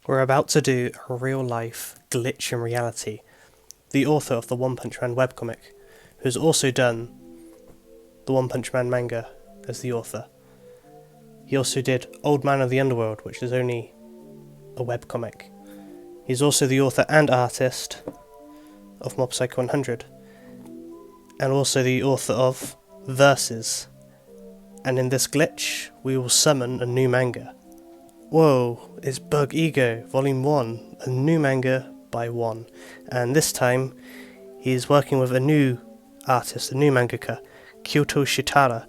We're about to do a real-life glitch in reality. The author of the One Punch Man webcomic, who's also done the One Punch Man manga as the author. He also did Old Man of the Underworld, which is only a webcomic. He's also the author and artist of Mob Psycho 100, and also the author of Verses. And in this glitch, we will summon a new manga. Whoa, it's Bug Ego, Volume 1, a new manga by One. And this time, he's working with a new artist, a new mangaka, Kyoto Shitara.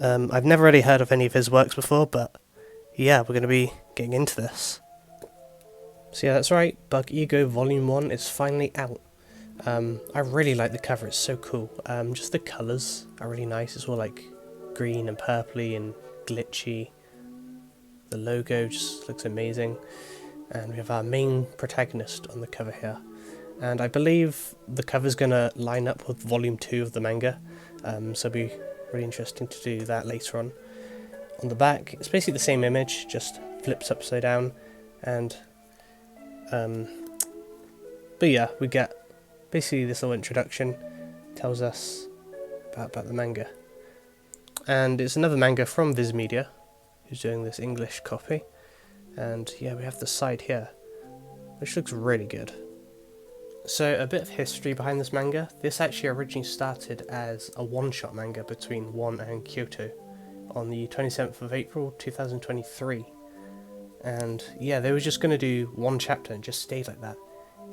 I've never really heard of any of his works before, but yeah, we're going to be getting into this. So yeah, that's right, Bug Ego Volume 1 is finally out. I really like the cover, it's so cool. Just the colours are really nice, it's all like green and purpley and glitchy. The logo just looks amazing, and we have our main protagonist on the cover here, and I believe the cover's going to line up with Volume 2 of the manga, so it'll be really interesting to do that later on. On the back, it's basically the same image, just flips upside down, and but yeah, we get basically this little introduction, tells us about the manga, and it's another manga from Viz Media, who's doing this English copy, and yeah, we have the side here, which looks really good. So a bit of history behind this manga. This actually originally started as a one-shot manga between One and Kyoto on the 27th of April 2023, and yeah, they were just going to do one chapter and just stay like that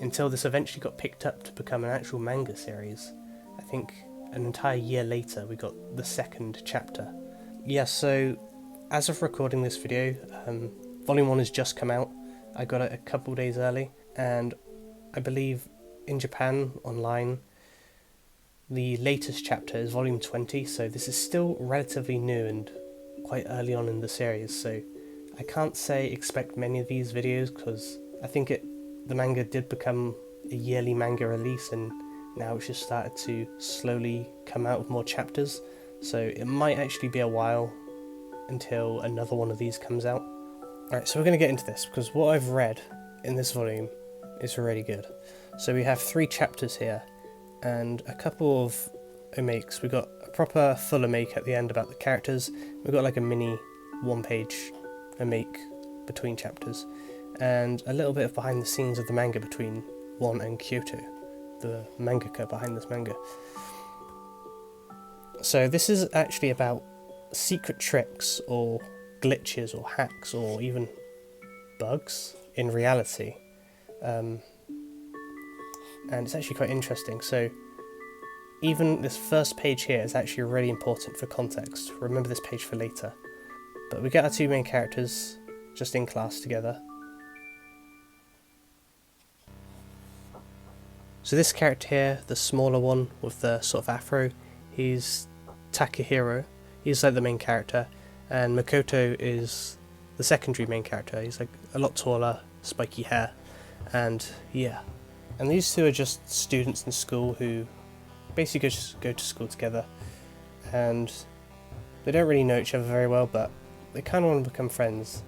until this eventually got picked up to become an actual manga series. I think an entire year later we got the second chapter. Yeah, so as of recording this video, Volume 1 has just come out. I got it a couple days early, and I believe in Japan, online, the latest chapter is Volume 20, so this is still relatively new and quite early on in the series, so I can't say expect many of these videos, because I think the manga did become a yearly manga release, and now it's just started to slowly come out with more chapters, so it might actually be a while until another one of these comes out. Alright, so we're going to get into this, because what I've read in this volume is really good. So we have 3 chapters here, and a couple of omakes. We got a proper full omake at the end about the characters. We've got like a mini one-page omake between chapters, and a little bit of behind the scenes of the manga between One and Kyoto, the mangaka behind this manga. So this is actually about secret tricks or glitches or hacks or even bugs in reality, and it's actually quite interesting. So even this first page here is actually really important for context. Remember this page for later. But we get our 2 main characters just in class together. So this character here, the smaller one with the sort of afro, he's Takahiro. He's like the main character, and Makoto is the secondary main character. He's like a lot taller, spiky hair, and yeah. And these 2 are just students in school who basically just go to school together, and they don't really know each other very well, but they kind of want to become friends.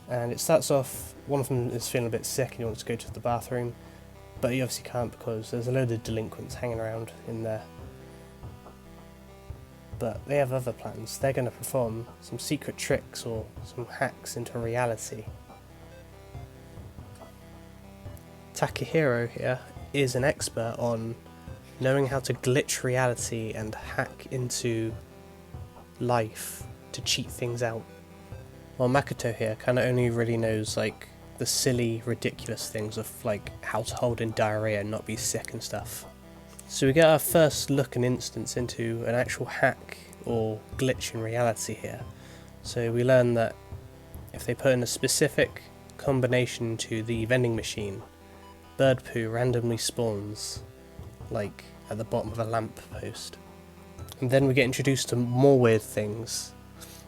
And it starts off, one of them is feeling a bit sick and he wants to go to the bathroom, but he obviously can't because there's a load of delinquents hanging around in there. But they have other plans. They're going to perform some secret tricks or some hacks into reality. Takahiro here is an expert on knowing how to glitch reality and hack into life to cheat things out. While Makoto here kind of only really knows like the silly, ridiculous things of like how to hold in diarrhea and not be sick and stuff. So we get our first look and instance into an actual hack or glitch in reality here. So we learn that if they put in a specific combination to the vending machine, bird poo randomly spawns, like at the bottom of a lamp post. And then we get introduced to more weird things,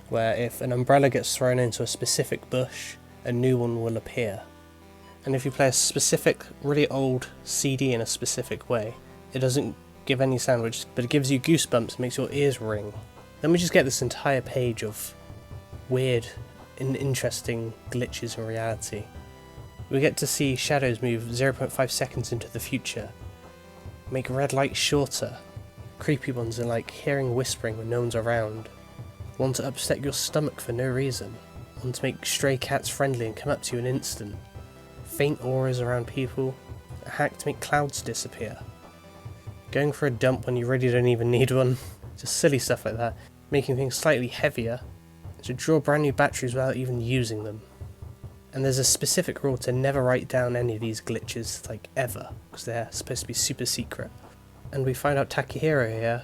where if an umbrella gets thrown into a specific bush, a new one will appear. And if you play a specific, really old CD in a specific way, it doesn't give any sound, but it gives you goosebumps, makes your ears ring. Then we just get this entire page of weird and interesting glitches in reality. We get to see shadows move 0.5 seconds into the future, make red light shorter, creepy ones are like hearing whispering when no one's around, one to upset your stomach for no reason, one to make stray cats friendly and come up to you in an instant, faint auras around people, a hack to make clouds disappear, going for a dump when you really don't even need one, just silly stuff like that, making things slightly heavier, to draw brand new batteries without even using them. And there's a specific rule to never write down any of these glitches, like ever, because they're supposed to be super secret. And we find out Takahiro here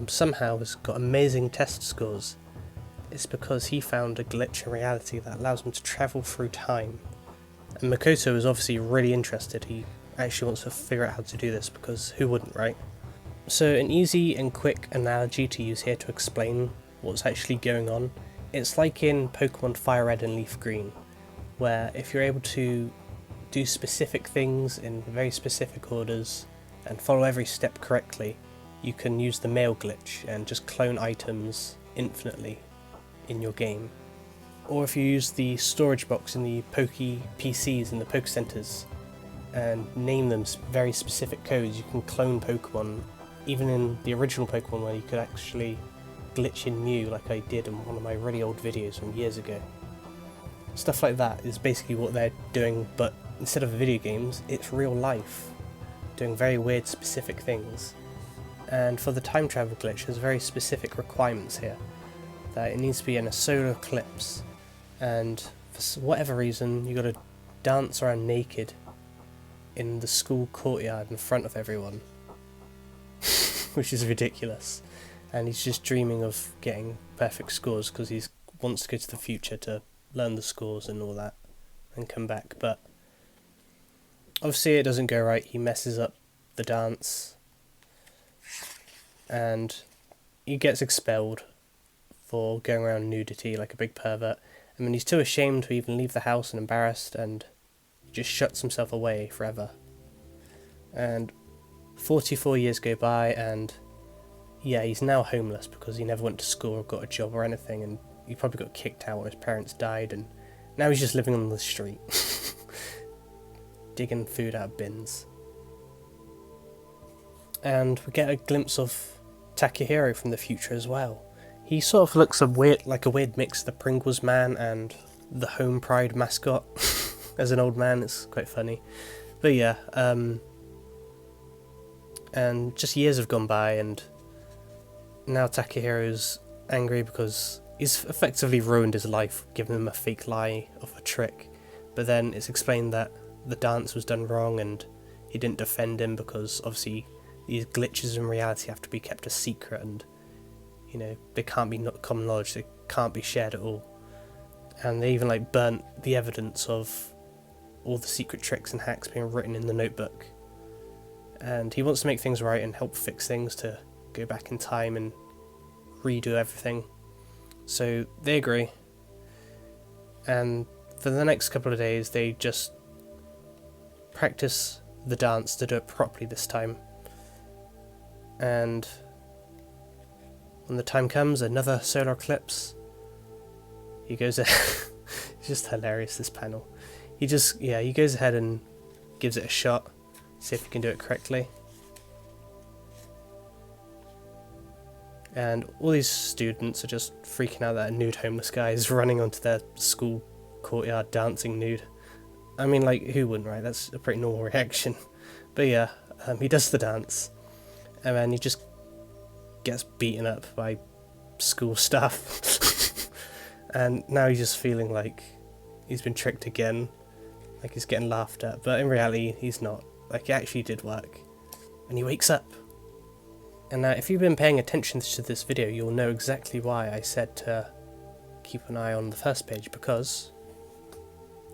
somehow has got amazing test scores. It's because he found a glitch in reality that allows him to travel through time. And Makoto is obviously really interested. He actually wants to figure out how to do this, because who wouldn't, right? So an easy and quick analogy to use here to explain what's actually going on, it's like in Pokemon Fire Red and Leaf Green, where if you're able to do specific things in very specific orders and follow every step correctly, you can use the mail glitch and just clone items infinitely in your game. Or if you use the storage box in the Poke PCs in the Poke Centers and name them very specific codes, you can clone Pokemon. Even in the original Pokemon, where you could actually glitch in Mew like I did in one of my really old videos from years ago. Stuff like that is basically what they're doing, but instead of video games, it's real life, doing very weird specific things. And for the time travel glitch, there's very specific requirements here, that it needs to be in a solar eclipse, and for whatever reason you gotta dance around naked in the school courtyard in front of everyone, which is ridiculous. And he's just dreaming of getting perfect scores because he wants to go to the future to learn the scores and all that and come back, but obviously it doesn't go right. He messes up the dance and he gets expelled for going around nudity like a big pervert, and then he's too ashamed to even leave the house and embarrassed, and he just shuts himself away forever. And 44 years go by, and yeah, he's now homeless because he never went to school or got a job or anything, and he probably got kicked out when his parents died, and now he's just living on the street, digging food out of bins. And we get a glimpse of Takahiro from the future as well. He sort of looks like a weird mix of the Pringles man and the Home Pride mascot. As an old man, it's quite funny. But yeah, and just years have gone by, and now Takehiro's angry because he's effectively ruined his life, giving him a fake lie of a trick. But then it's explained that the dance was done wrong and he didn't defend him because obviously these glitches in reality have to be kept a secret, and you know, they can't be common knowledge, they can't be shared at all. And they even burnt the evidence of all the secret tricks and hacks being written in the notebook. And he wants to make things right and help fix things, to go back in time and redo everything. So they agree, and for the next couple of days they just practice the dance to do it properly this time. And when the time comes, another solar eclipse, he goes it's just hilarious, this panel. He goes ahead and gives it a shot, see if he can do it correctly. And all these students are just freaking out that a nude homeless guy is running onto their school courtyard dancing nude. I mean, who wouldn't, right? That's a pretty normal reaction. But yeah, he does the dance, and then he just gets beaten up by school staff. And now he's just feeling like he's been tricked again, like he's getting laughed at. But in reality, he's not. It actually did work. And he wakes up. And now, if you've been paying attention to this video, you'll know exactly why I said to keep an eye on the first page, because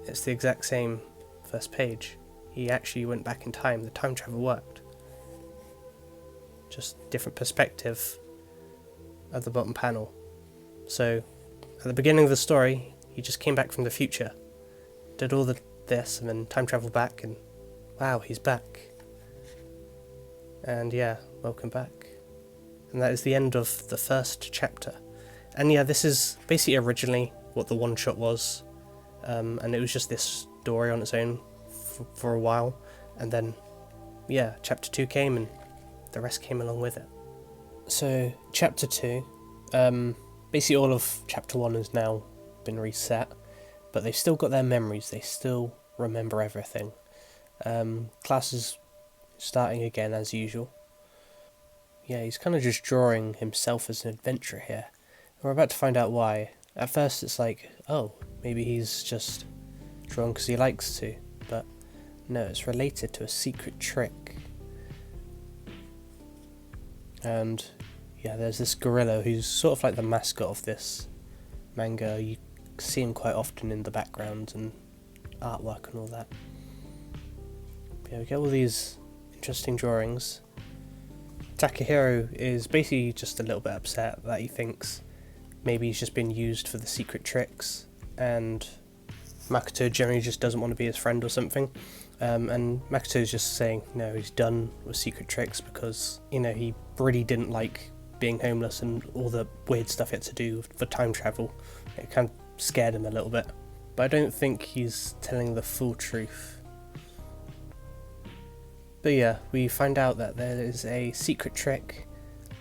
it's the exact same first page. He actually went back in time, the time travel worked. Just different perspective at the bottom panel. So, at the beginning of the story, he just came back from the future, did all this, and then time traveled back, and wow, he's back. And yeah, welcome back. And that is the end of the first chapter. And yeah, this is basically originally what the one-shot was. and it was just this story on its own for a while, and then yeah, chapter 2 came and the rest came along with it. So chapter 2, basically all of chapter 1 has now been reset, but they've still got their memories, they still remember everything. Class is starting again as usual. Yeah, he's kind of just drawing himself as an adventurer here. We're about to find out why. At first it's like, oh, maybe he's just drawing because he likes to, but no, it's related to a secret trick. And yeah, there's this gorilla who's sort of like the mascot of this manga. You see him quite often in the background and artwork and all that. But yeah, we get all these interesting drawings. Takahiro is basically just a little bit upset that he thinks maybe he's just been used for the secret tricks, and Makoto generally just doesn't want to be his friend or something. And Makoto's just saying no, he's done with secret tricks because, you know, he really didn't like being homeless and all the weird stuff he had to do for time travel. It kind of scared him a little bit. But I don't think he's telling the full truth. But yeah, we find out that there is a secret trick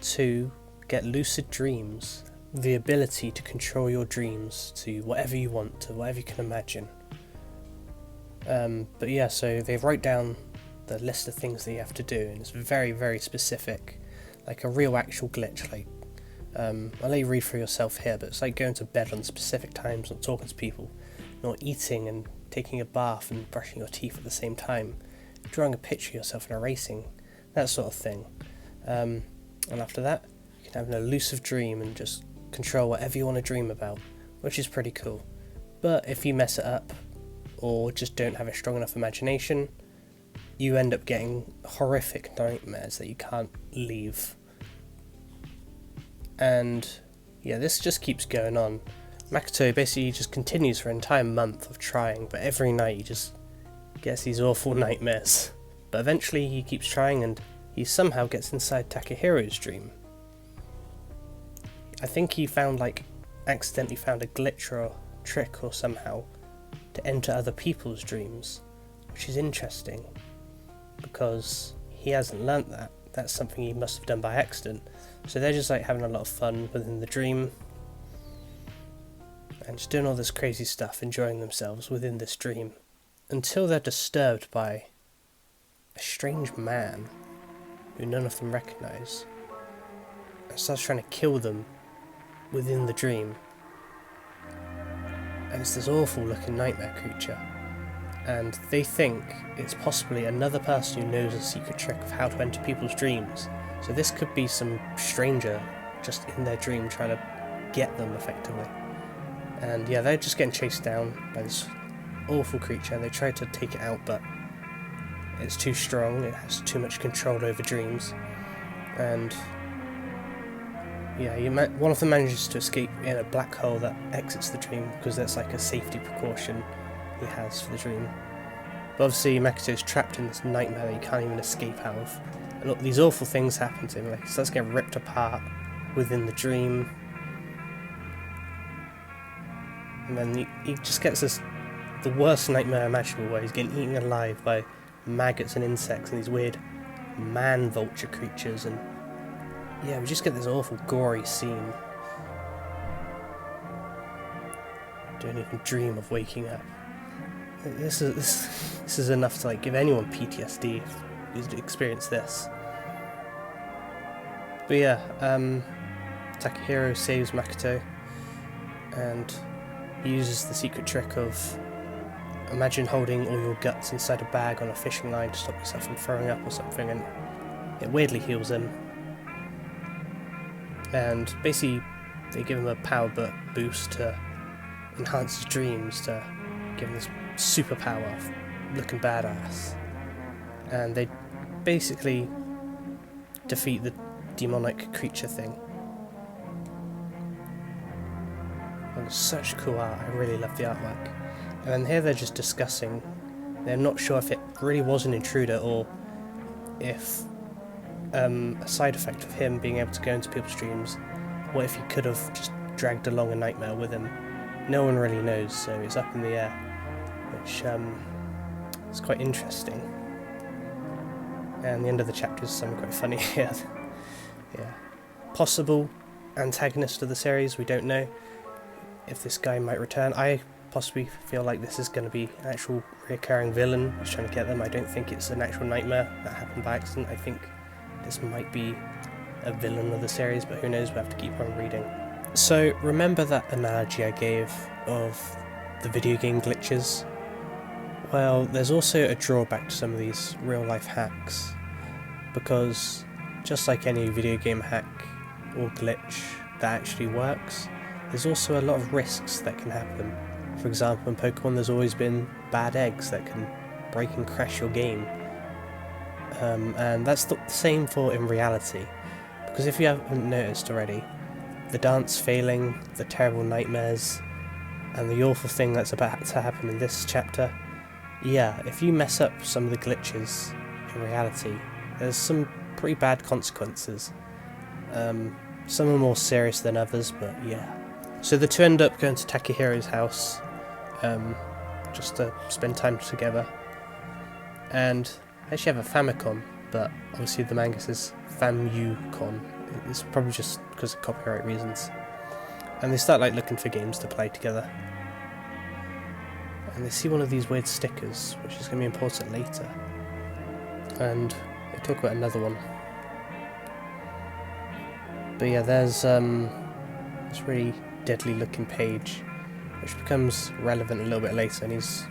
to get lucid dreams, the ability to control your dreams to whatever you want, to whatever you can imagine. But yeah, so they write down the list of things that you have to do, and it's very, very specific, like a real actual glitch. Like, I'll let you read for yourself here, but it's like going to bed on specific times, not talking to people, not eating and taking a bath and brushing your teeth at the same time, drawing a picture of yourself and erasing, that sort of thing. And after that, you can have an elusive dream and just control whatever you want to dream about, which is pretty cool. But if you mess it up, or just don't have a strong enough imagination, you end up getting horrific nightmares that you can't leave. And yeah, this just keeps going on. Makoto basically just continues for an entire month of trying, but every night he just gets these awful nightmares. But eventually he keeps trying and he somehow gets inside Takehiro's dream. I think he accidentally found a glitch or a trick or somehow to enter other people's dreams, which is interesting because he hasn't learnt that. That's something he must have done by accident. So they're just like having a lot of fun within the dream and just doing all this crazy stuff, enjoying themselves within this dream, until they're disturbed by a strange man who none of them recognise and starts trying to kill them within the dream. And it's this awful looking nightmare creature, and they think it's possibly another person who knows a secret trick of how to enter people's dreams. So this could be some stranger just in their dream trying to get them effectively. And yeah, they're just getting chased down by this awful creature. They try to take it out, but it's too strong, it has too much control over dreams. And yeah, one of them manages to escape in a black hole that exits the dream, because that's like a safety precaution he has for the dream. But obviously Makoto's trapped in this nightmare that he can't even escape out of. And look, these awful things happen to him, like he starts getting ripped apart within the dream. And then he just gets the worst nightmare imaginable, where he's getting eaten alive by maggots and insects and these weird man vulture creatures, and yeah, we just get this awful gory scene. Don't even dream of waking up. This is enough to like give anyone PTSD who's experienced this. But yeah, Takahiro saves Makoto, and he uses the secret trick of, imagine holding all your guts inside a bag on a fishing line to stop yourself from throwing up or something, and it weirdly heals him. And basically they give him a power boost to enhance his dreams, to give him this superpower of looking badass. And they basically defeat the demonic creature thing. And it's such cool art, I really love the artwork. And then here they're just discussing, they're not sure if it really was an intruder or if a side effect of him being able to go into people's dreams, what if he could have just dragged along a nightmare with him. no one really knows, so it's up in the air, which is quite interesting. And the end of the chapter is something quite funny here. Yeah. Possible antagonist of the series, we don't know if this guy might return. I possibly feel like this is going to be an actual recurring villain who's trying to get them. I don't think it's an actual nightmare that happened by accident. I think this might be a villain of the series, but who knows, we'll have to keep on reading. So remember that analogy I gave of the video game glitches? Well, there's also a drawback to some of these real life hacks, because just like any video game hack or glitch that actually works, there's also a lot of risks that can happen. For example, in Pokemon there's always been bad eggs that can break and crash your game. And that's the same for in reality, because if you haven't noticed already, the dance failing, the terrible nightmares, and the awful thing that's about to happen in this chapter, yeah, if you mess up some of the glitches in reality, there's some pretty bad consequences. Some are more serious than others, but yeah. So the two end up going to Takehiro's house, just to spend time together, and they actually have a Famicom, but obviously the manga says Famucon. It's probably just because of copyright reasons. And they start like looking for games to play together. And they see one of these weird stickers, which is going to be important later. And they talk about another one. But yeah, there's this really deadly looking page, which becomes relevant a little bit later, and he's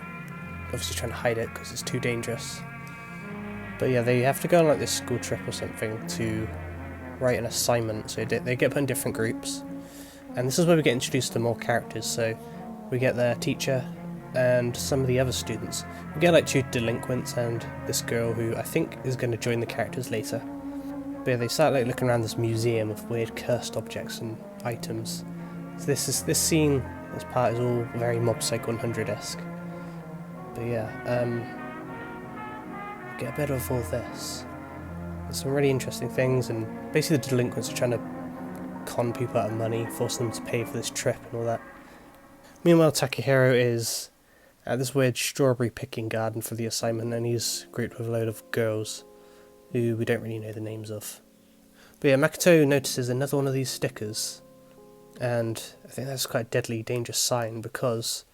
obviously trying to hide it because it's too dangerous. But yeah, they have to go on like this school trip or something to write an assignment, so they get put in different groups. And this is where we get introduced to more characters, so we get their teacher and some of the other students. We get like two delinquents and this girl who I think is going to join the characters later. But yeah, they start like looking around this museum of weird cursed objects and items. So this scene, this part is all very Mob Psycho 100-esque. But yeah, get a bit of all this. There's some really interesting things, and basically the delinquents are trying to con people out of money, force them to pay for this trip and all that. Meanwhile, Takehiro is at this weird strawberry picking garden for the assignment, and he's grouped with a load of girls who we don't really know the names of. But yeah, Makoto notices another one of these stickers, and I think that's quite a deadly, dangerous sign, because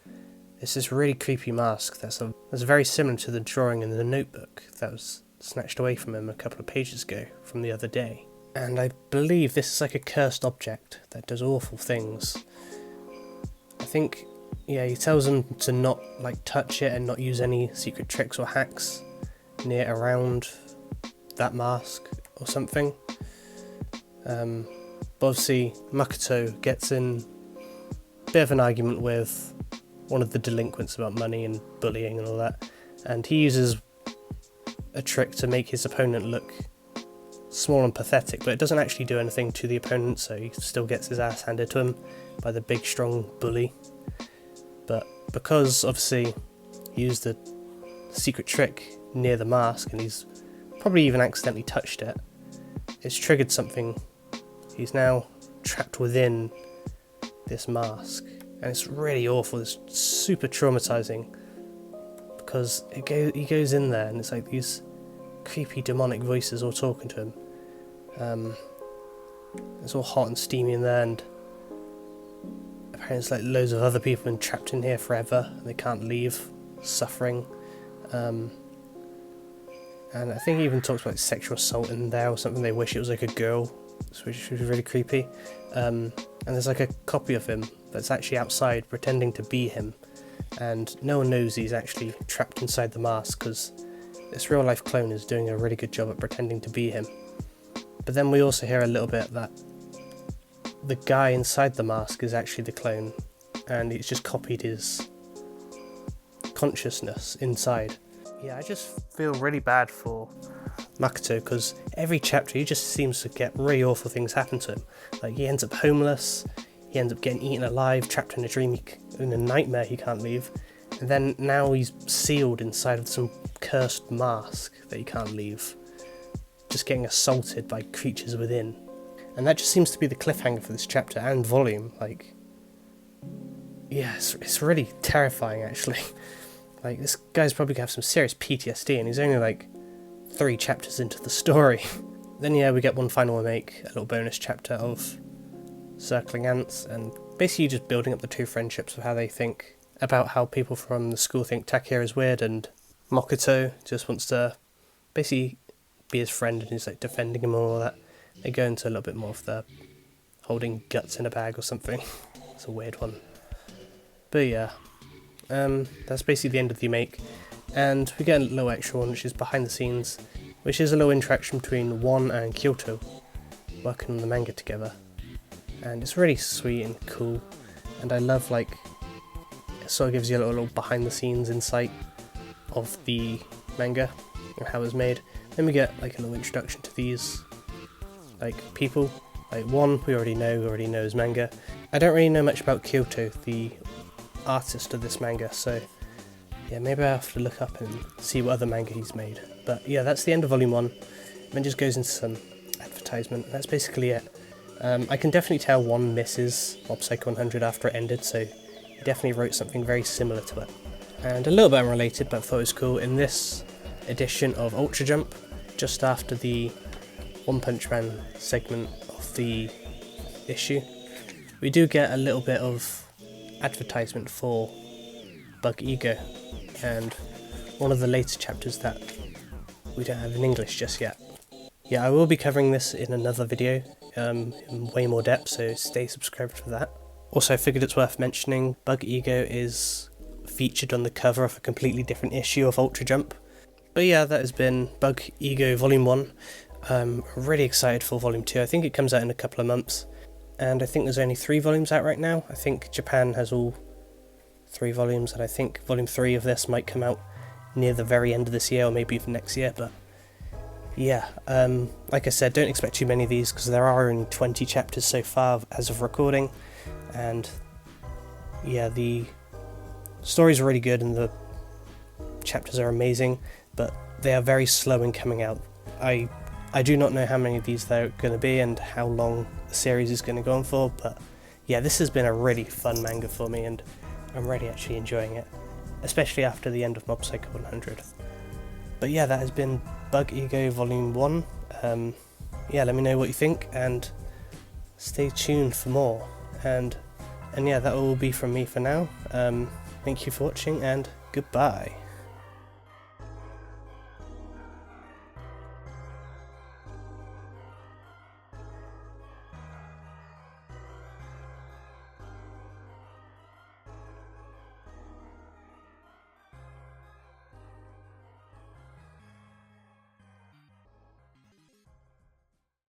it's this really creepy mask that's very similar to the drawing in the notebook that was snatched away from him a couple of pages ago from the other day. And I believe this is like a cursed object that does awful things. I think, yeah, he tells them to not like touch it and not use any secret tricks or hacks near around that mask or something. But obviously Makoto gets in a bit of an argument with one of the delinquents about money and bullying and all that, and he uses a trick to make his opponent look small and pathetic, but it doesn't actually do anything to the opponent, so he still gets his ass handed to him by the big strong bully. But because obviously he used a secret trick near the mask, and he's probably even accidentally touched it, it's triggered something. He's now trapped within this mask, and it's really awful. It's super traumatizing, because he goes in there and it's like these creepy demonic voices all talking to him. It's all hot and steamy in there, and apparently it's like loads of other people been trapped in here forever and they can't leave, suffering. And I think he even talks about sexual assault in there or something. They wish it was like a girl, which was really creepy. And there's like a copy of him that's actually outside pretending to be him, and no one knows he's actually trapped inside the mask, because this real life clone is doing a really good job at pretending to be him. But then we also hear a little bit that the guy inside the mask is actually the clone, and he's just copied his consciousness inside. Yeah, I just feel really bad for Makoto, because every chapter he just seems to get really awful things happen to him. Like, he ends up homeless, he ends up getting eaten alive, trapped in a dream, in a nightmare he can't leave, and then now he's sealed inside of some cursed mask that he can't leave, just getting assaulted by creatures within. And that just seems to be the cliffhanger for this chapter and volume. Like, yeah, it's really terrifying actually. Like, this guy's probably gonna have some serious PTSD, and he's only like 3 chapters into the story. Then yeah, we get one final make, a little bonus chapter of circling ants, and basically just building up the 2 friendships of how they think about how people from the school think Takahiro is weird, and Mokoto just wants to basically be his friend, and he's like defending him and all that. They go into a little bit more of the holding guts in a bag or something. It's a weird one. But yeah, that's basically the end of the make, and we get a little extra one, which is behind the scenes, which is a little interaction between One and Kyoto working on the manga together, and it's really sweet and cool, and I love, like, it sort of gives you a little behind the scenes insight of the manga and how it was made. Then we get like a little introduction to these like people. Like One we already know his manga. I don't really know much about Kyoto, the artist of this manga, so yeah, maybe I have to look up and see what other manga he's made. But yeah, that's the end of volume 1. Then just goes into some advertisement. That's basically it. I can definitely tell One misses Mob Psycho 100 after it ended, so he definitely wrote something very similar to it. And a little bit unrelated, but I thought it was cool, in this edition of Ultra Jump, just after the One Punch Man segment of the issue, we do get a little bit of advertisement for Bug Ego, and one of the later chapters that we don't have in English just yet. Yeah, I will be covering this in another video in way more depth, so stay subscribed for that. Also, I figured it's worth mentioning, Bug Ego is featured on the cover of a completely different issue of Ultra Jump. But yeah, that has been Bug Ego Volume 1. I'm really excited for Volume 2. I think it comes out in a couple of months, and I think there's only 3 volumes out right now. I think Japan has all 3 volumes, and I think Volume 3 of this might come out near the very end of this year, or maybe even next year. But yeah, like I said, don't expect too many of these, because there are only 20 chapters so far as of recording, and yeah, the stories are really good and the chapters are amazing, but they are very slow in coming out. I do not know how many of these there are going to be and how long the series is going to go on for, but yeah, this has been a really fun manga for me, and I'm really actually enjoying it, especially after the end of Mob Psycho 100. But yeah, that has been Bug Ego Volume 1. Yeah, let me know what you think, and stay tuned for more. And yeah, that will be from me for now. Thank you for watching, and goodbye.